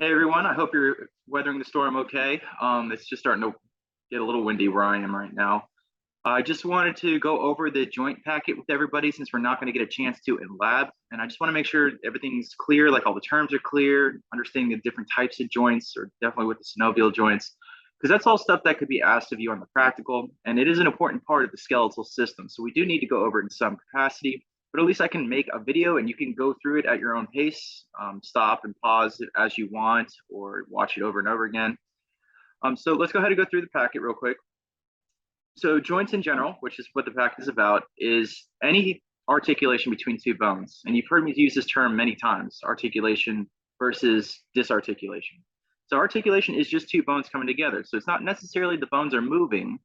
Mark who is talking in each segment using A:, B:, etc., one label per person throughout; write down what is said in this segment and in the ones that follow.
A: Hey everyone, I hope you're weathering the storm okay. It's just starting to get a little windy where I am right now. I just wanted to go over the joint packet with everybody since we're not going to get a chance to in lab. And I just want to make sure everything's clear, like all the terms are clear, understanding the different types of joints, or definitely with the synovial joints, because that's all stuff that could be asked of you on the practical. And it is an important part of the skeletal system. So we do need to go over it in some capacity, but at least I can make a video and you can go through it at your own pace, stop and pause it as you want, or watch it over and over again. So let's go ahead and go through the packet real quick. So joints in general, which is what the packet is about, is any articulation between two bones. And you've heard me use this term many times, articulation versus disarticulation. So articulation is just two bones coming together. So it's not necessarily the bones are moving.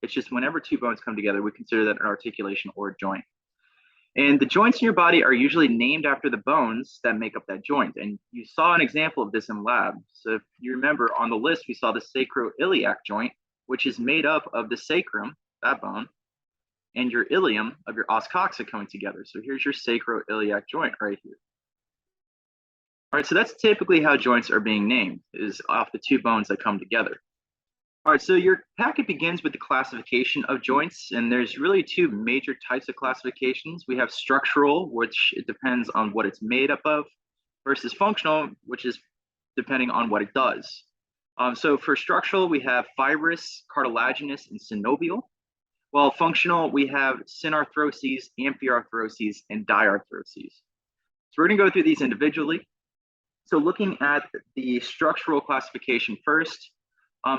A: It's just whenever two bones come together, we consider that an articulation or a joint. And the joints in your body are usually named after the bones that make up that joint. And you saw an example of this in lab. So if you remember on the list, we saw the sacroiliac joint, which is made up of the sacrum, that bone, and your ilium of your os coxa coming together. So here's your sacroiliac joint right here. All right, so that's typically how joints are being named, is off the two bones that come together. All right, so your packet begins with the classification of joints, and there's really two major types of classifications. We have structural, which it depends on what it's made up of, versus functional, which is depending on what it does. So for structural, we have fibrous, cartilaginous, and synovial. While functional, we have synarthroses, amphiarthroses, and diarthroses. So we're going to go through these individually. So looking at the structural classification first,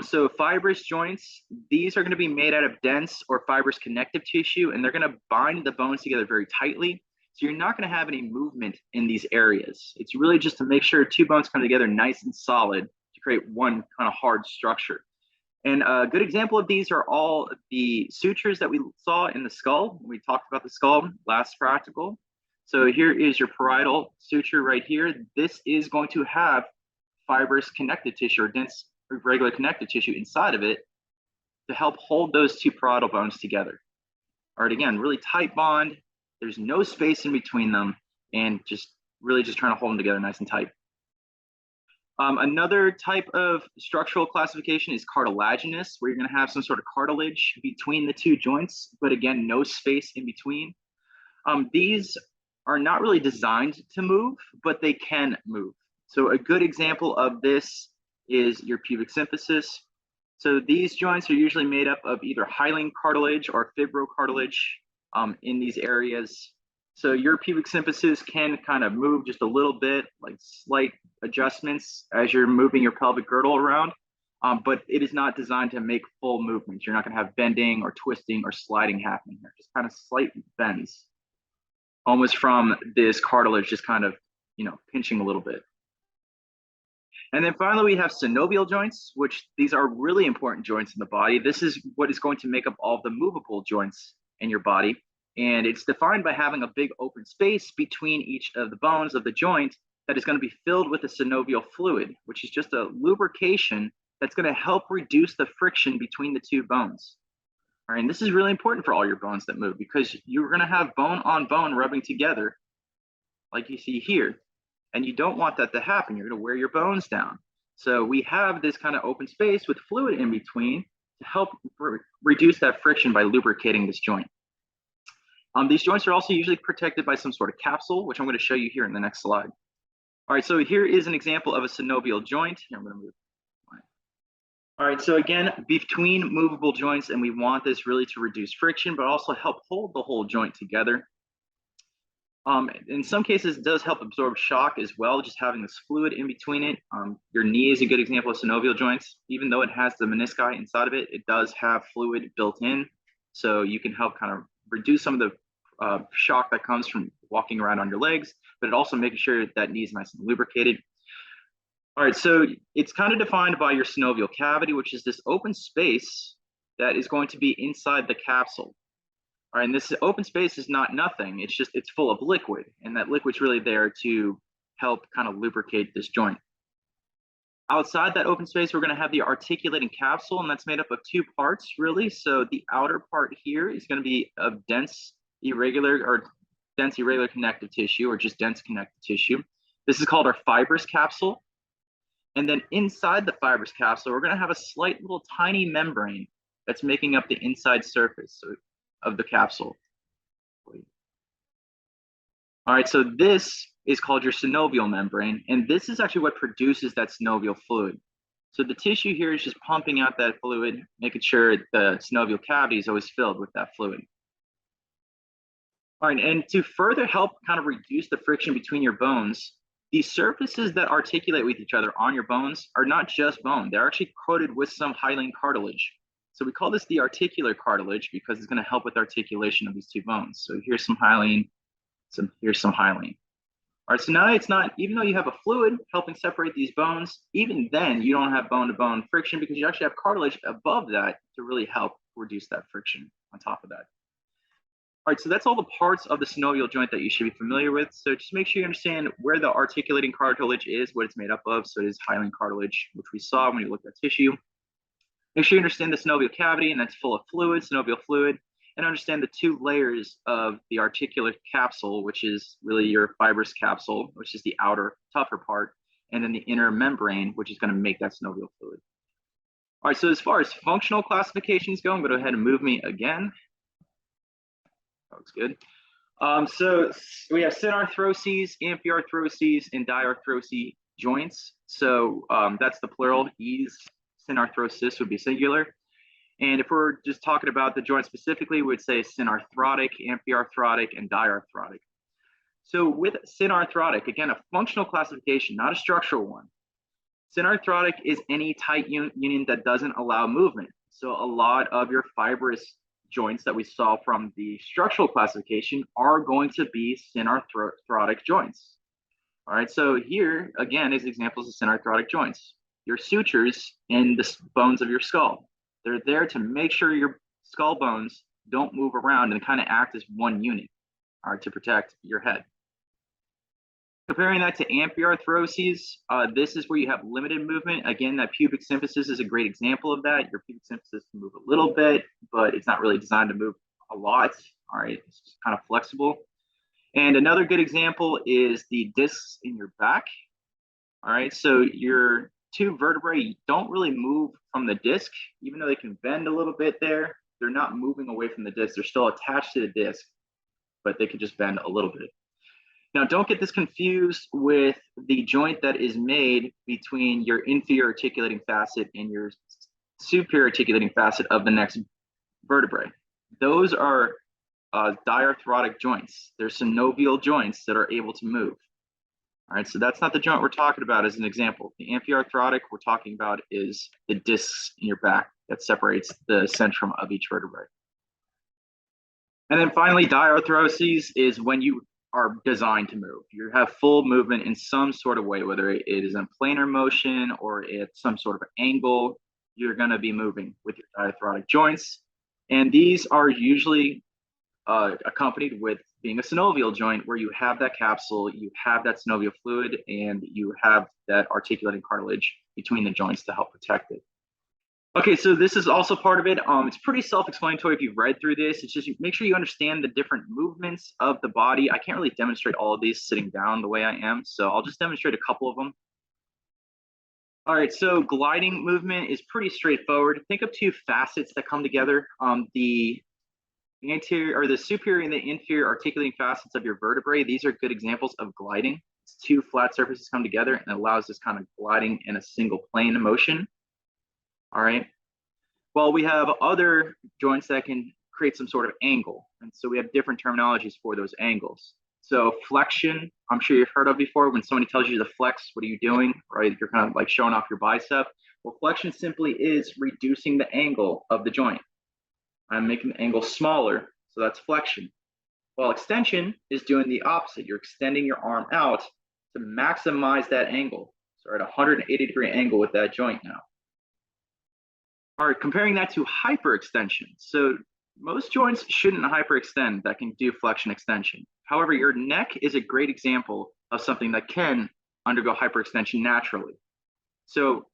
A: so fibrous joints, these are going to be made out of dense or fibrous connective tissue, and they're going to bind the bones together very tightly. So you're not going to have any movement in these areas. It's really just to make sure two bones come together nice and solid to create one kind of hard structure. And a good example of these are all the sutures that we saw in the skull. We talked about the skull last practical. So here is your parietal suture right here. This is going to have fibrous connective tissue or dense regular connective tissue inside of it to help hold those two parietal bones together. All right, again, really tight bond. There's no space in between them, and just really just trying to hold them together nice and tight. Another type of structural classification is cartilaginous, where you're going to have some sort of cartilage between the two joints, but again, no space in between. These are not really designed to move, but they can move. So a good example of this is your pubic symphysis. So these joints are usually made up of either hyaline cartilage or fibrocartilage in these areas. So your pubic symphysis can kind of move just a little bit, like slight adjustments as you're moving your pelvic girdle around, but it is not designed to make full movements. You're not going to have bending or twisting or sliding happening here, just kind of slight bends, almost from this cartilage just kind of, pinching a little bit. And then finally, we have synovial joints, which these are really important joints in the body. This is what is going to make up all the movable joints in your body. And it's defined by having a big open space between each of the bones of the joint that is going to be filled with a synovial fluid, which is just a lubrication that's going to help reduce the friction between the two bones. All right, and this is really important for all your bones that move because you're going to have bone on bone rubbing together like you see here. And you don't want that to happen. You're going to wear your bones down. So we have this kind of open space with fluid in between to help reduce that friction by lubricating this joint. These joints are also usually protected by some sort of capsule, which I'm going to show you here in the next slide. All right, so here is an example of a synovial joint. Here, I'm going to move. All right, so again, between movable joints, and we want this really to reduce friction, but also help hold the whole joint together. In some cases, it does help absorb shock as well, just having this fluid in between it. Your knee is a good example of synovial joints. Even though it has the menisci inside of it, it does have fluid built in. So you can help kind of reduce some of the shock that comes from walking around on your legs, but it also making sure that knee is nice and lubricated. All right, so it's kind of defined by your synovial cavity, which is this open space that is going to be inside the capsule. All right, and this open space is not nothing. It's full of liquid, and that liquid's really there to help kind of lubricate this joint. Outside that open space, we're going to have the articulating capsule, and that's made up of two parts, really. So the outer part here is going to be of dense irregular connective tissue, or just dense connective tissue. This is called our fibrous capsule. And then inside the fibrous capsule, we're going to have a slight little tiny membrane that's making up the inside surface of the capsule. All right, so this is called your synovial membrane, and this is actually what produces that synovial fluid. So the tissue here is just pumping out that fluid, making sure the synovial cavity is always filled with that fluid. All right, and to further help kind of reduce the friction between your bones, these surfaces that articulate with each other on your bones are not just bone, they're actually coated with some hyaline cartilage. So we call this the articular cartilage because it's going to help with articulation of these two bones. So here's some hyaline, here's some hyaline. All right, so now it's not, even though you have a fluid helping separate these bones, even then you don't have bone-to-bone friction because you actually have cartilage above that to really help reduce that friction on top of that. All right, so that's all the parts of the synovial joint that you should be familiar with. So just make sure you understand where the articulating cartilage is, what it's made up of. So it is hyaline cartilage, which we saw when you looked at tissue. Make sure you understand the synovial cavity, and that's full of fluid, synovial fluid, and understand the two layers of the articular capsule, which is really your fibrous capsule, which is the outer, tougher part, and then the inner membrane, which is going to make that synovial fluid. All right, so as far as functional classifications go, I'm going to go ahead and move me again. That looks good. So we have synarthroses, amphiarthroses, and diarthrosis joints. So that's the plural. E's synarthrosis would be singular. And if we're just talking about the joint specifically, we would say synarthrotic, amphiarthrotic, and diarthrotic. So with synarthrotic, again, a functional classification, not a structural one. Synarthrotic is any tight union that doesn't allow movement. So a lot of your fibrous joints that we saw from the structural classification are going to be synarthrotic joints. All right, so here, again, is examples of synarthrotic joints. Your sutures in the bones of your skull. They're there to make sure your skull bones don't move around and kind of act as one unit, all right, to protect your head. Comparing that to amphiarthroses, this is where you have limited movement. Again, that pubic symphysis is a great example of that. Your pubic symphysis can move a little bit, but it's not really designed to move a lot. All right, it's just kind of flexible. And another good example is the discs in your back. All right, so your two vertebrae don't really move from the disc, even though they can bend a little bit there. They're not moving away from the disc. They're still attached to the disc, but they can just bend a little bit. Now, don't get this confused with the joint that is made between your inferior articulating facet and your superior articulating facet of the next vertebrae. Those are diarthrotic joints. They're synovial joints that are able to move. All right, so that's not the joint we're talking about as an example. The amphiarthrotic we're talking about is the discs in your back that separates the centrum of each vertebrae. And then finally, diarthroses is when you are designed to move. You have full movement in some sort of way, whether it is in planar motion or at some sort of angle, you're going to be moving with your diarthrotic joints. And these are usually accompanied with being a synovial joint where you have that capsule, you have that synovial fluid, and you have that articulating cartilage between the joints to help protect it. Okay, so this is also part of it. It's pretty self-explanatory if you've read through this. It's just make sure you understand the different movements of the body. I can't really demonstrate all of these sitting down the way I am, so I'll just demonstrate a couple of them. All right, so gliding movement is pretty straightforward. Think of two facets that come together. The anterior or the superior and the inferior articulating facets of your vertebrae. These are good examples of gliding. It's two flat surfaces come together and it allows this kind of gliding in a single plane motion. All right. Well, we have other joints that can create some sort of angle. And so we have different terminologies for those angles. So flexion, I'm sure you've heard of before. When somebody tells you to flex, what are you doing? Right? You're kind of like showing off your bicep. Well, flexion simply is reducing the angle of the joint. I'm making the angle smaller, so that's flexion. While extension is doing the opposite. You're extending your arm out to maximize that angle. So we're at a 180-degree angle with that joint now. All right, comparing that to hyperextension. So most joints shouldn't hyperextend that can do flexion extension. However, your neck is a great example of something that can undergo hyperextension naturally. So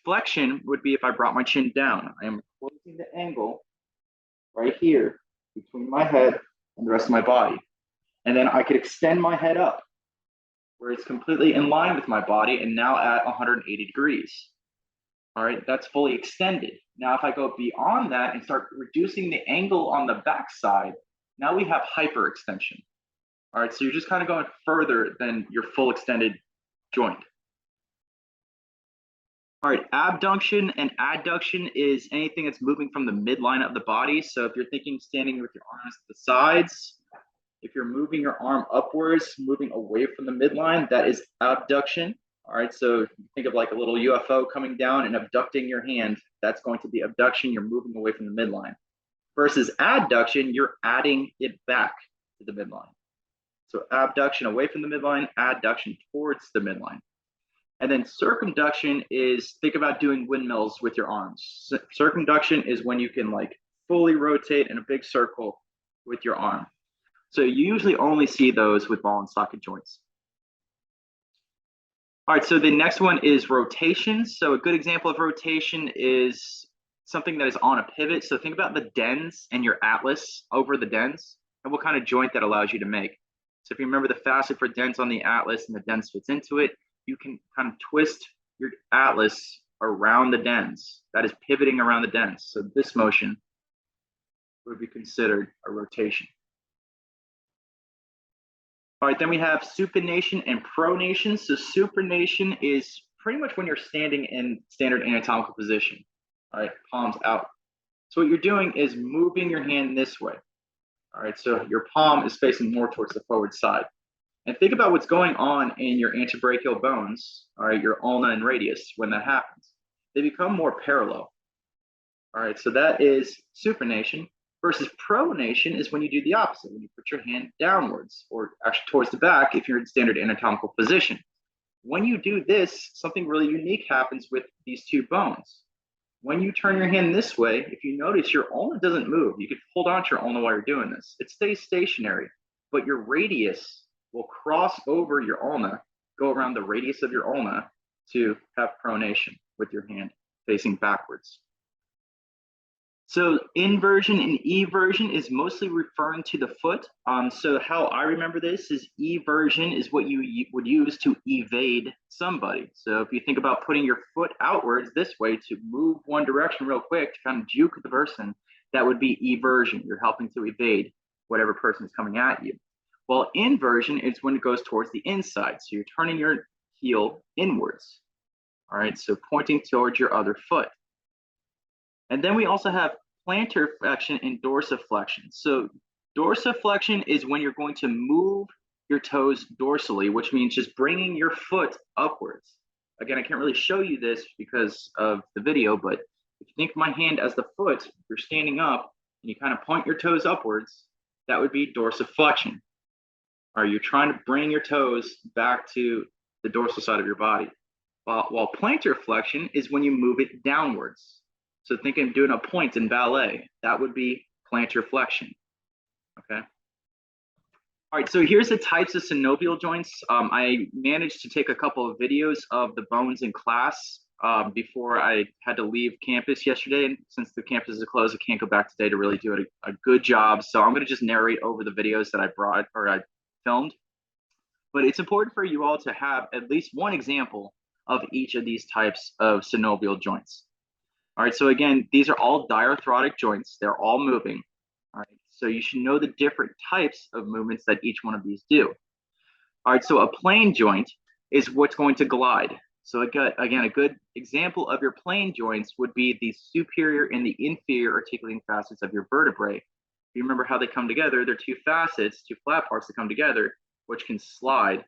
A: flexion would be if I brought my chin down. I am closing the angle right here between my head and the rest of my body. And then I could extend my head up. where it's completely in line with my body and now at 180 degrees. All right, that's fully extended. Now, if I go beyond that and start reducing the angle on the backside, now we have hyperextension. All right, so you're just kind of going further than your full extended joint. All right, abduction and adduction is anything that's moving from the midline of the body. So if you're thinking standing with your arms to the sides, if you're moving your arm upwards, moving away from the midline, that is abduction. All right, so think of like a little UFO coming down and abducting your hand. That's going to be abduction. You're moving away from the midline. Versus adduction, you're adding it back to the midline. So abduction away from the midline, adduction towards the midline. And then circumduction is, think about doing windmills with your arms. Circumduction is when you can like fully rotate in a big circle with your arm. So you usually only see those with ball and socket joints. All right, so the next one is rotation. So a good example of rotation is something that is on a pivot. So think about the dens and your atlas over the dens and what kind of joint that allows you to make. So if you remember the facet for dens on the atlas and the dens fits into it, you can kind of twist your atlas around the dens. That is pivoting around the dens. So this motion would be considered a rotation. All right, then we have supination and pronation. So supination is pretty much when you're standing in standard anatomical position. All right, palms out. So what you're doing is moving your hand this way. All right, so your palm is facing more towards the forward side. And think about what's going on in your antebrachial bones, all right, your ulna and radius when that happens. They become more parallel. All right, so that is supination. Versus pronation is when you do the opposite, when you put your hand downwards or actually towards the back if you're in standard anatomical position. When you do this, something really unique happens with these two bones. When you turn your hand this way, if you notice, your ulna doesn't move. You can hold on to your ulna while you're doing this. It stays stationary, but your radius will cross over your ulna, go around the radius of your ulna to have pronation with your hand facing backwards. So inversion and eversion is mostly referring to the foot. So how I remember this is eversion is what you would use to evade somebody. So if you think about putting your foot outwards this way to move one direction real quick to kind of juke the person, that would be eversion. You're helping to evade whatever person is coming at you. While inversion is when it goes towards the inside. So you're turning your heel inwards. All right, so pointing towards your other foot. And then we also have plantar flexion and dorsiflexion. So dorsiflexion is when you're going to move your toes dorsally, which means just bringing your foot upwards. Again, I can't really show you this because of the video, but if you think of my hand as the foot, if you're standing up and you kind of point your toes upwards, that would be dorsiflexion. Are you trying to bring your toes back to the dorsal side of your body? While plantar flexion is when you move it downwards. So think of doing a point in ballet. That would be plantar flexion, okay? All right, so here's the types of synovial joints. I managed to take a couple of videos of the bones in class before I had to leave campus yesterday. And since the campus is closed, I can't go back today to really do a good job. So I'm gonna just narrate over the videos that I brought or I filmed. But it's important for you all to have at least one example of each of these types of synovial joints. All right, so again, these are all diarthrotic joints. They're all moving. All right, so you should know the different types of movements that each one of these do. All right, so a plane joint is what's going to glide. So again, a good example of your plane joints would be the superior and the inferior articulating facets of your vertebrae. If you remember how they come together, they're two facets, two flat parts that come together, which can slide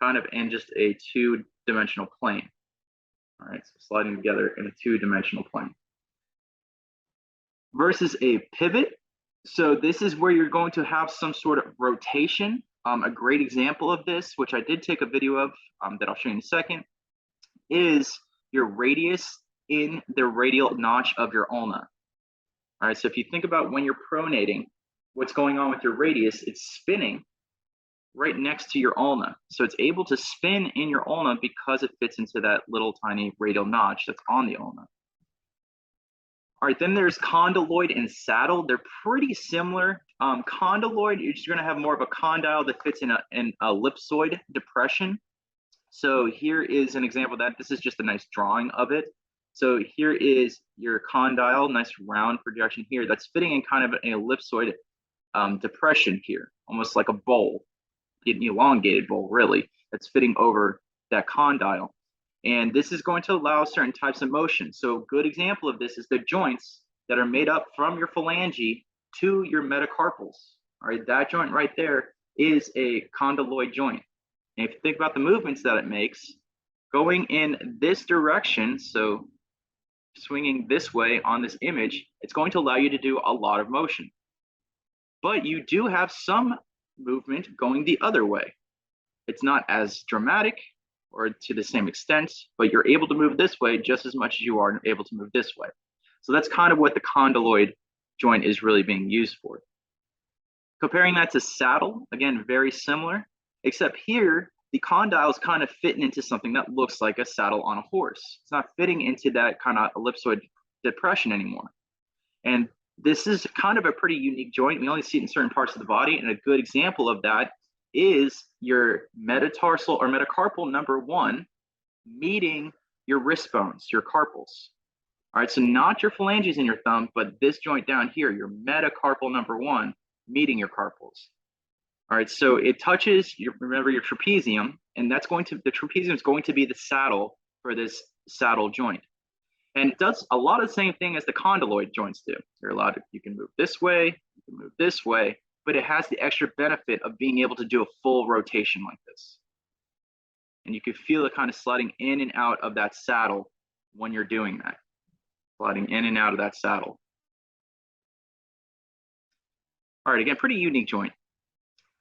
A: kind of in just a two-dimensional plane. All right, so sliding together in a two-dimensional plane. Versus a pivot. So this is where you're going to have some sort of rotation. A great example of this, which I did take a video of that I'll show you in a second, is your radius in the radial notch of your ulna. All right, so if you think about when you're pronating, what's going on with your radius, it's spinning right next to your ulna. So it's able to spin in your ulna because it fits into that little tiny radial notch that's on the ulna. All right, then there's condyloid and saddle. They're pretty similar. Condyloid, you're just gonna have more of a condyle that fits in an ellipsoid depression. So here is an example of that. This is just a nice drawing of it. So here is your condyle, nice round projection here that's fitting in kind of an ellipsoid depression here, almost like a bowl, an elongated bowl really, that's fitting over that condyle. And this is going to allow certain types of motion. So a good example of this is the joints that are made up from your phalange to your metacarpals. All right, that joint right there is a condyloid joint. And if you think about the movements that it makes, going in this direction, so swinging this way on this image, it's going to allow you to do a lot of motion. But you do have some movement going the other way. It's not as dramatic or to the same extent, but you're able to move this way just as much as you are able to move this way. So that's kind of what the condyloid joint is really being used for. Comparing that to saddle, again, very similar, except here, the condyle is kind of fitting into something that looks like a saddle on a horse. It's not fitting into that kind of ellipsoid depression anymore. And this is kind of a pretty unique joint. We only see it in certain parts of the body, and a good example of that is your metatarsal or metacarpal number 1 meeting your wrist bones, your carpals. All right, so not your phalanges in your thumb, but this joint down here, your metacarpal number 1 meeting your carpals. All right, so it touches, remember your trapezium, and the trapezium is going to be the saddle for this saddle joint. And it does a lot of the same thing as the condyloid joints do. You can move this way, you can move this way, but it has the extra benefit of being able to do a full rotation like this. And you can feel it kind of sliding in and out of that saddle when you're doing that, sliding in and out of that saddle. All right, again, pretty unique joint.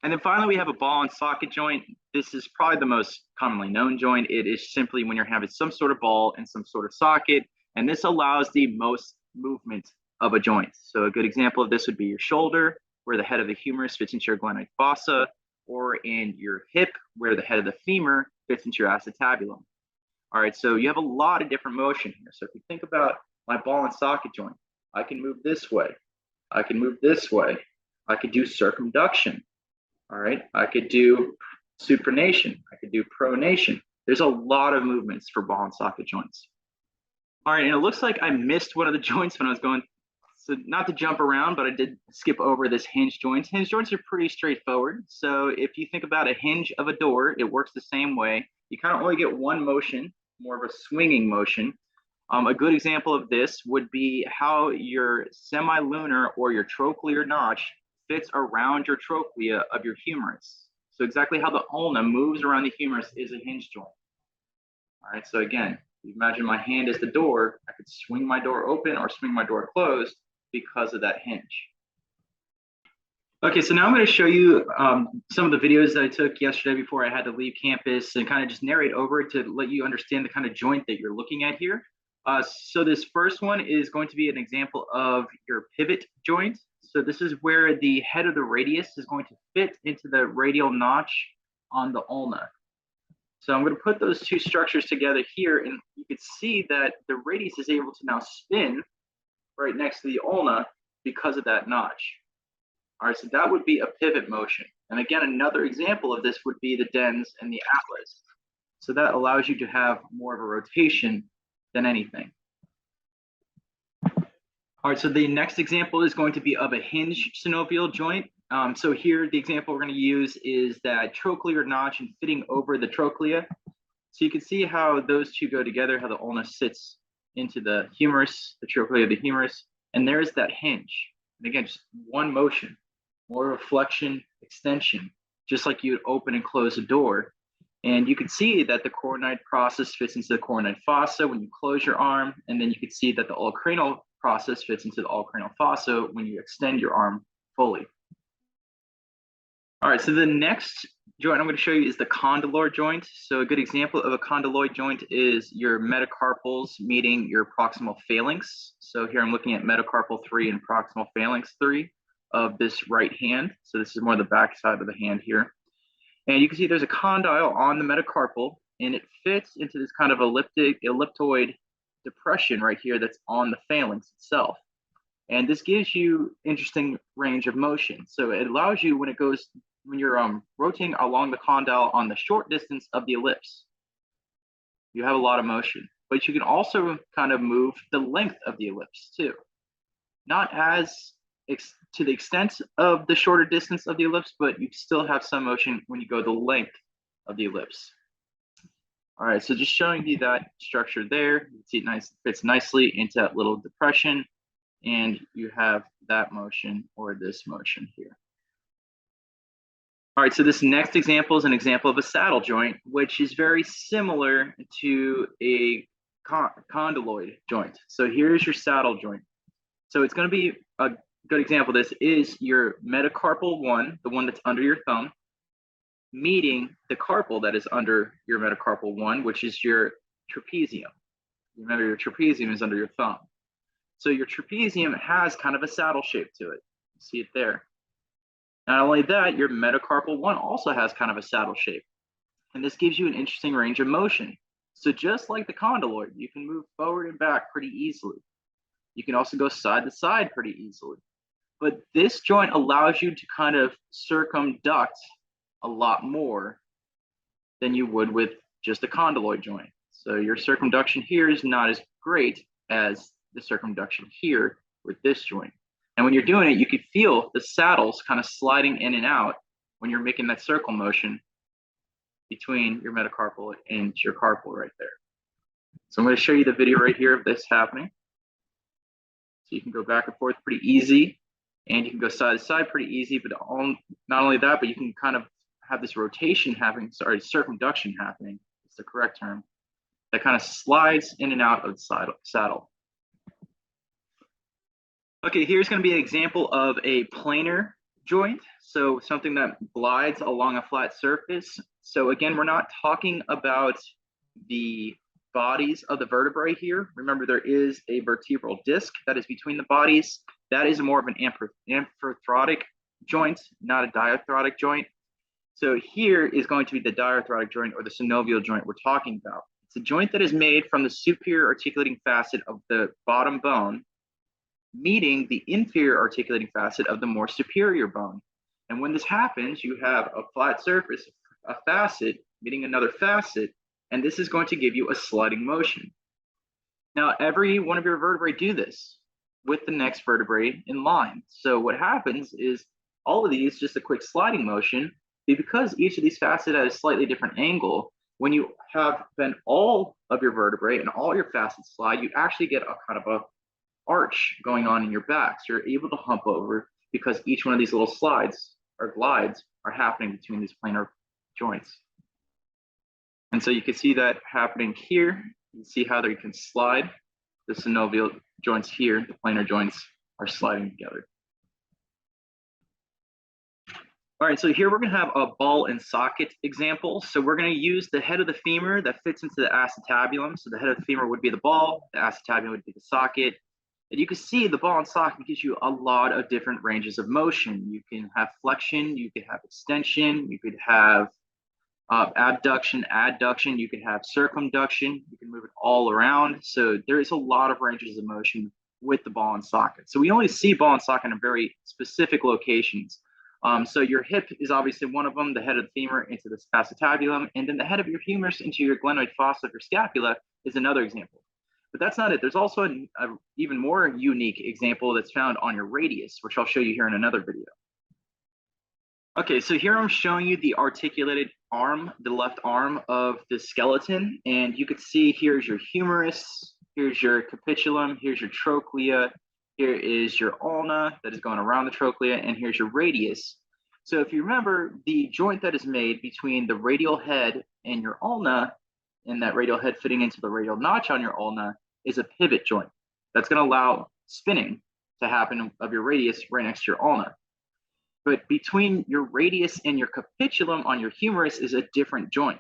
A: And then finally, we have a ball and socket joint. This is probably the most commonly known joint. It is simply when you're having some sort of ball and some sort of socket, and this allows the most movement of a joint. So a good example of this would be your shoulder, where the head of the humerus fits into your glenoid fossa, or in your hip, where the head of the femur fits into your acetabulum. All right, so you have a lot of different motion here. So if you think about my ball and socket joint, I can move this way, I can move this way, I could do circumduction. All right, I could do supination, I could do pronation. There's a lot of movements for ball and socket joints. All right, and it looks like I missed one of the joints when I was going, so not to jump around, but I did skip over this hinge joint. Hinge joints are pretty straightforward. So if you think about a hinge of a door, it works the same way. You kind of only get one motion, more of a swinging motion. A good example of this would be how your semilunar or your trochlear notch fits around your trochlea of your humerus. So exactly how the ulna moves around the humerus is a hinge joint. All right, so again, you imagine my hand is the door. I could swing my door open or swing my door closed because of that hinge. Okay, so now I'm going to show you some of the videos that I took yesterday before I had to leave campus and kind of just narrate over it to let you understand the kind of joint that you're looking at here. So this first one is going to be an example of your pivot joint. So this is where the head of the radius is going to fit into the radial notch on the ulna. So I'm going to put those two structures together here, and you can see that the radius is able to now spin right next to the ulna because of that notch. All right, so that would be a pivot motion. And again, another example of this would be the dens and the atlas. So that allows you to have more of a rotation than anything. All right, so the next example is going to be of a hinge synovial joint. So here, the example we're going to use is that trochlear notch and fitting over the trochlea. So you can see how those two go together, how the ulna sits into the humerus, the trochlea of the humerus, and there's that hinge. And again, just one motion, more reflection, extension, just like you would open and close a door. And you can see that the coronoid process fits into the coronoid fossa when you close your arm, and then you can see that the olecranon process fits into the olecranon fossa when you extend your arm fully. All right, so the next joint I'm going to show you is the condylar joint. So a good example of a condyloid joint is your metacarpals meeting your proximal phalanx. So here I'm looking at metacarpal 3 and proximal phalanx 3 of this right hand. So this is more the back side of the hand here. And you can see there's a condyle on the metacarpal, and it fits into this kind of elliptoid depression right here that's on the phalanx itself. And this gives you interesting range of motion. So it allows you when you're rotating along the condyle on the short distance of the ellipse. You have a lot of motion, but you can also kind of move the length of the ellipse too. Not as to the extent of the shorter distance of the ellipse, but you still have some motion when you go the length of the ellipse. All right, so just showing you that structure there. You can see it fits nicely into that little depression, and you have that motion or this motion here. All right, so this next example is an example of a saddle joint, which is very similar to a condyloid joint. So here's your saddle joint. So it's going to be a good example of this is your metacarpal one, the one that's under your thumb, meeting the carpal that is under your metacarpal one, which is your trapezium. Remember, your trapezium is under your thumb. So your trapezium has kind of a saddle shape to it. You see it there. Not only that, your metacarpal one also has kind of a saddle shape. And this gives you an interesting range of motion. So just like the condyloid, you can move forward and back pretty easily. You can also go side to side pretty easily. But this joint allows you to kind of circumduct a lot more than you would with just a condyloid joint. So your circumduction here is not as great as the circumduction here with this joint. And when you're doing it, you can feel the saddles kind of sliding in and out when you're making that circle motion between your metacarpal and your carpal right there. So I'm going to show you the video right here of this happening. So you can go back and forth pretty easy, and you can go side to side pretty easy, but not only that, but you can kind of have this rotation happening, circumduction happening, it's the correct term, that kind of slides in and out of the saddle. Okay, here's going to be an example of a planar joint, so something that glides along a flat surface. So again, we're not talking about the bodies of the vertebrae here. Remember, there is a vertebral disc that is between the bodies. That is more of an amphiarthrotic joint, not a diarthrotic joint. So here is going to be the diarthrotic joint or the synovial joint we're talking about. It's a joint that is made from the superior articulating facet of the bottom bone, meeting the inferior articulating facet of the more superior bone. And when this happens, you have a flat surface, a facet meeting another facet, and this is going to give you a sliding motion. Now, every one of your vertebrae do this with the next vertebrae in line. So what happens is all of these, just a quick sliding motion, because each of these facets at a slightly different angle, when you have then all of your vertebrae and all your facets slide, you actually get a kind of a arch going on in your back. So you're able to hump over because each one of these little slides or glides are happening between these planar joints. And so you can see that happening here. You can see how they can slide. The synovial joints here, the planar joints, are sliding together. All right, so here we're going to have a ball and socket example. So we're going to use the head of the femur that fits into the acetabulum. So the head of the femur would be the ball, the acetabulum would be the socket. And you can see the ball and socket gives you a lot of different ranges of motion. You can have flexion, you could have extension, you could have abduction, adduction, you could have circumduction, you can move it all around. So there is a lot of ranges of motion with the ball and socket. So we only see ball and socket in very specific locations. So your hip is obviously one of them, the head of the femur into the acetabulum, and then the head of your humerus into your glenoid fossa of your scapula is another example. But that's not it. There's also an even more unique example that's found on your radius, which I'll show you here in another video. Okay, so here I'm showing you the articulated arm, the left arm of the skeleton, and you could see here's your humerus, here's your capitulum, here's your trochlea, here is your ulna that is going around the trochlea, and here's your radius. So if you remember, the joint that is made between the radial head and your ulna, and that radial head fitting into the radial notch on your ulna, is a pivot joint. That's going to allow spinning to happen of your radius right next to your ulna. But between your radius and your capitulum on your humerus is a different joint.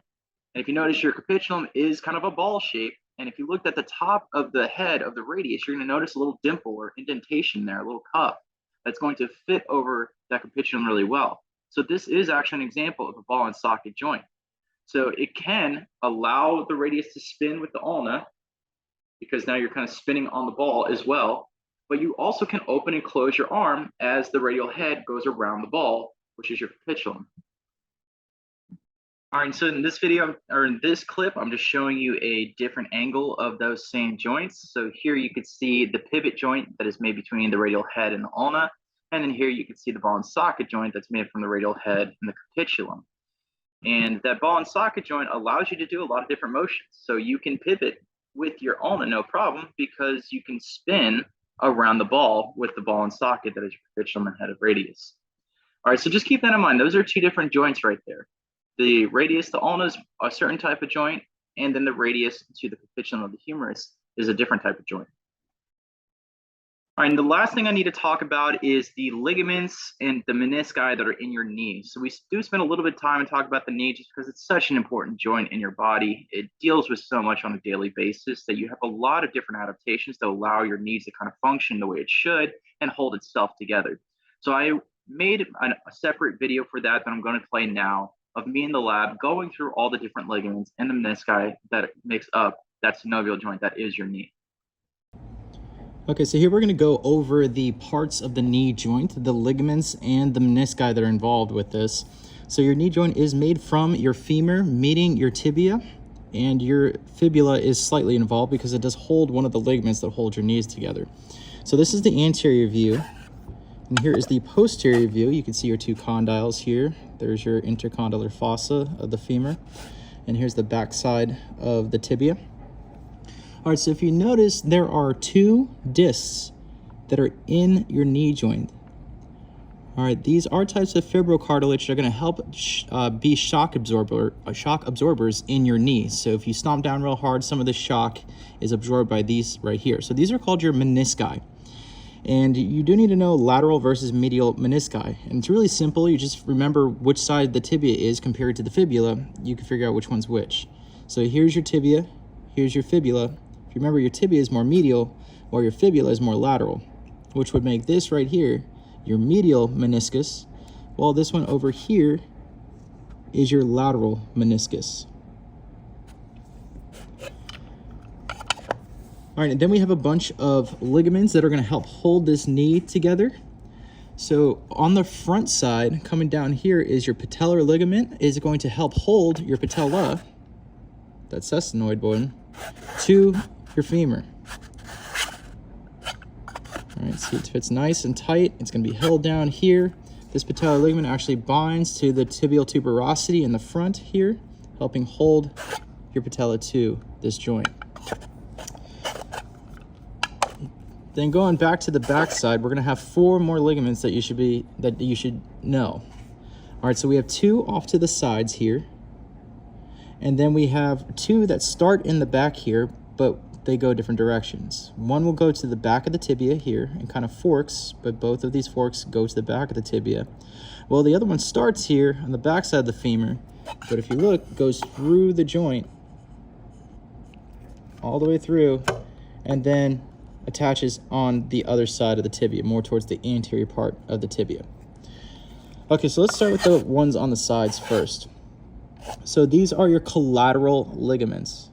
A: And if you notice, your capitulum is kind of a ball shape. And if you looked at the top of the head of the radius, you're going to notice a little dimple or indentation there, a little cuff that's going to fit over that capitulum really well. So this is actually an example of a ball and socket joint. So it can allow the radius to spin with the ulna, because now you're kind of spinning on the ball as well. But you also can open and close your arm as the radial head goes around the ball, which is your capitulum. All right, so in this video, or in this clip, I'm just showing you a different angle of those same joints. So here you could see the pivot joint that is made between the radial head and the ulna. And then here you can see the ball and socket joint that's made from the radial head and the capitulum. And that ball and socket joint allows you to do a lot of different motions. So you can pivot with your ulna, no problem, because you can spin around the ball with the ball and socket that is your capitulum and head of radius. All right, so just keep that in mind. Those are two different joints right there. The radius to ulna is a certain type of joint, and then the radius to the capitulum of the humerus is a different type of joint. All right, and the last thing I need to talk about is the ligaments and the menisci that are in your knee. So we do spend a little bit of time and talk about the knee just because it's such an important joint in your body. It deals with so much on a daily basis that you have a lot of different adaptations to allow your knees to kind of function the way it should and hold itself together. So I made a separate video for that I'm going to play now of me in the lab going through all the different ligaments and the menisci that makes up that synovial joint that is your knee.
B: Okay, so here we're going to go over the parts of the knee joint, the ligaments and the menisci that are involved with this. So your knee joint is made from your femur meeting your tibia, and your fibula is slightly involved because it does hold one of the ligaments that hold your knees together. So this is the anterior view, and here is the posterior view. You can see your two condyles here. There's your intercondylar fossa of the femur, and here's the back side of the tibia. All right, so if you notice, there are two discs that are in your knee joint. All right, these are types of fibrocartilage that are going to help be shock absorbers in your knee. So if you stomp down real hard, some of the shock is absorbed by these right here. So these are called your menisci. And you do need to know lateral versus medial menisci. And it's really simple. You just remember which side the tibia is compared to the fibula. You can figure out which one's which. So here's your tibia, here's your fibula. If you remember, your tibia is more medial while your fibula is more lateral, which would make this right here your medial meniscus, while this one over here is your lateral meniscus. All right, and then we have a bunch of ligaments that are going to help hold this knee together. So on the front side, coming down here, is your patellar ligament, is going to help hold your patella, that sestenoid bone, to your femur. All right, see, it fits nice and tight. It's going to be held down here. This patellar ligament actually binds to the tibial tuberosity in the front here, helping hold your patella to this joint. Then going back to the back side, we're going to have 4 more ligaments that you should know. All right, so we have 2 off to the sides here, and then we have 2 that start in the back here, but they go different directions. One will go to the back of the tibia here and kind of forks, but both of these forks go to the back of the tibia. Well, the other one starts here on the back side of the femur, but if you look, goes through the joint all the way through, and then attaches on the other side of the tibia, more towards the anterior part of the tibia. Okay, so let's start with the ones on the sides first. So these are your collateral ligaments.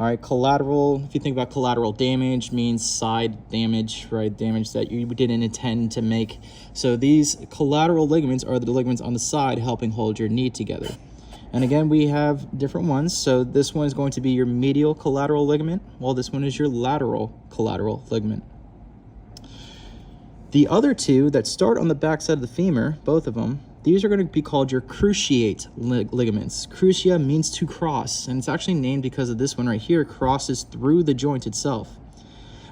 B: All right, collateral, if you think about collateral damage, means side damage, right? Damage that you didn't intend to make. So these collateral ligaments are the ligaments on the side helping hold your knee together. And again, we have different ones. So this one is going to be your medial collateral ligament, while this one is your lateral collateral ligament. The other 2 that start on the back side of the femur, both of them, these are going to be called your cruciate ligaments. Crucia means to cross, and it's actually named because of this one right here, crosses through the joint itself.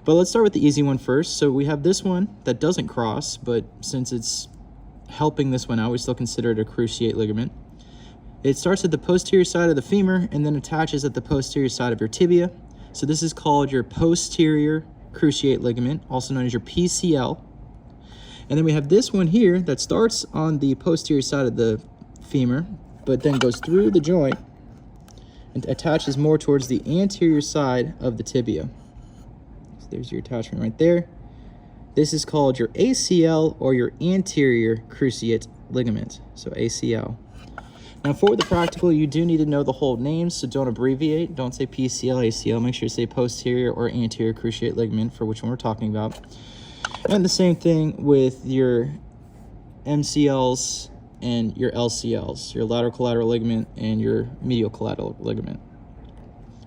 B: But let's start with the easy one first. So we have this one that doesn't cross, but since it's helping this one out, we still consider it a cruciate ligament. It starts at the posterior side of the femur and then attaches at the posterior side of your tibia. So this is called your posterior cruciate ligament, also known as your PCL. And then we have this one here that starts on the posterior side of the femur, but then goes through the joint and attaches more towards the anterior side of the tibia. So there's your attachment right there. This is called your ACL, or your anterior cruciate ligament, so ACL. Now for the practical, you do need to know the whole names, so don't abbreviate. Don't say PCL, ACL. Make sure you say posterior or anterior cruciate ligament for which one we're talking about. And the same thing with your MCLs and your LCLs, your lateral collateral ligament and your medial collateral ligament.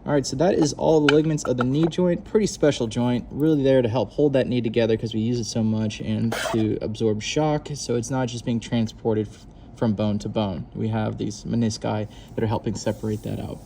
B: All right, so that is all the ligaments of the knee joint. Pretty special joint, really there to help hold that knee together because we use it so much and to absorb shock. So it's not just being transported from bone to bone. We have these menisci that are helping separate that out.